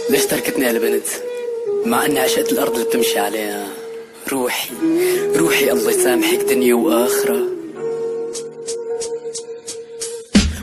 ليش تركتني يا البنت مع اني عشقت الارض اللي بتمشي عليها؟ روحي روحي الله يسامحك دنيا واخره.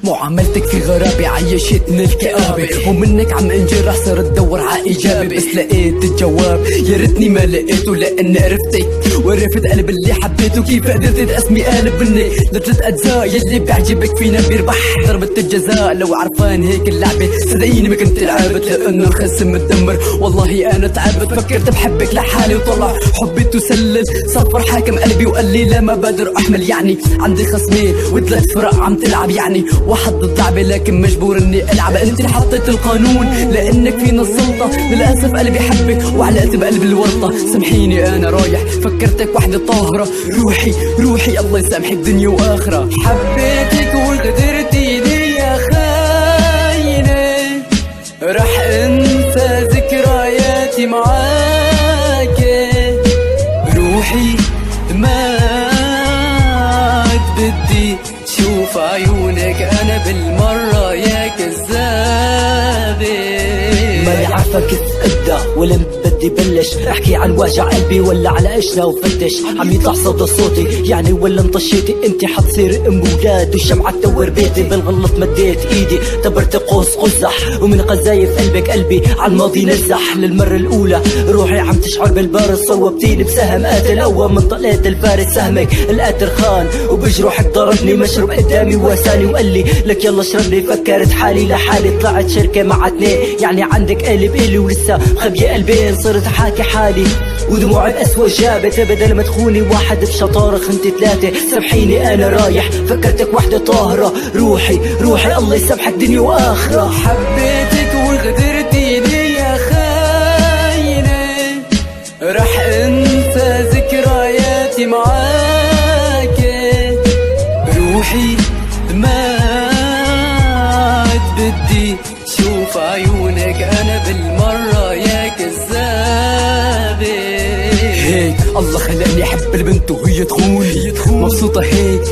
معاملتك في غرابة عيشتني الكآبة، ومنك عم انجرح صرت ادور ع اجابة، بس لقيت الجواب يا ريتني ما لقيته، لاني عرفتك وعرفت قلب اللي حبيته. كيف قدرت تقسمي قلب مني لثلاث اجزاء؟ يلي بيعجبك فينا بيربح ضربة الجزاء. لو عرفان هيك اللعبة صدقيني ما كنت لعبت، لانه الخصم متدمر والله انا تعبت. فكرت بحبك لحالي وطلع حبي تسلل، صفر حاكم قلبي وقال لي لا ما بقدر احمل. يعني عندي خصمين وثلاث فرق عم تلعب، يعني واحد ضد لعبة لكن مجبور اني العب. انت اللي حطيت القانون لانك فينا السلطة، للاسف قلبي حبك وعلقت بقلب الورطة. سامحيني انا رايح فكرتك وحدة طاهرة، روحي روحي الله يسامحك دنيا واخرة. حبيتك وغدرتيني يا خاينة، رح انسى ذكرياتي معاك. روحي ما عاد بدي شوف عيونك انا بالمرة يا كذابة. ماني عارفة كيف ابدا ولا بدي بلش، احكي عن وجع قلبي ولا على قشنا وفتش. عم يطلع صدى صوتي يعني ولا انطشيتي؟ انت حتصير ام ولاد والشمعة تدور بيتي. بالغلط مديت ايدي تبرت قوس قزح، ومن قذايف قلبك قلبي عالماضي نزح. للمرة الاولى روحي عم تشعر بالبارد، صوبتيني بسهم قاتل اول من طلقت الفارس. سهمك القاتل خان وبجروحك ضربني، مشروب قدامي واساني وقال لي لك يلا اشربني. فكرت حالي لحالي طلعت شركة مع اتنين، يعني عندك قلب الي ولسه خبي قلبين. صرت حاكي حالي ودموعي بأسوأ جابت، بدل ما تخوني واحد بشطارة خنتي ثلاثة. سامحيني انا رايح فكرتك وحدة طاهرة، روحي روحي الله يسامحك دنيا واخرة. حبيتك وغدرتيني يا خاينة، رح انسى ذكرياتي معاك. روحي ما عاد بدي شوف عيونك انا بالمرة يا كذابة. هيك الله خلقني احب البنت وهي تخون، مبسوطة هيك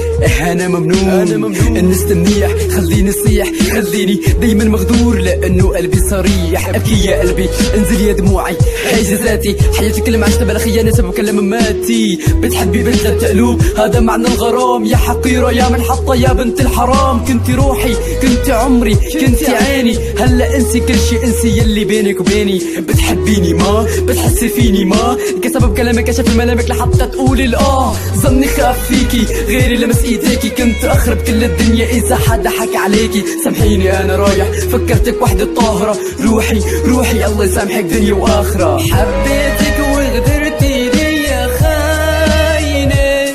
انا ممنون. النست منيح خليني صيح، خليني دايما مغدور لانه قلبي صريح. ابكي يا قلبي انزل يا دموعي هاي جزاتي، حياتي كل ما عشت بلا خيانة سبب كلام ماتي. بتحبي بنت قلوب هذا معنى الغرام، يا حقيرة يا منحطة يا بنت الحرام. كنتي روحي كنتي عمري كنتي عيني، هلا انسي كل شي انسي يلي بينك وبيني. بتحبيني ما بتحسي فيني ما كسبب كلامك كشف ملامك لحتى تقولي الاه. ظني خاف فيكي غيري لمس ايديكي، كنت اخرب كل الدنيا اذا حدا حكى عليكي. سامحيني انا رايح فكرتك وحدة طاهرة، روحي روحي الله يسامحك دنيا واخرة. حبيتك وغدرتيني يا خاينة،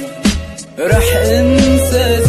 رح انسى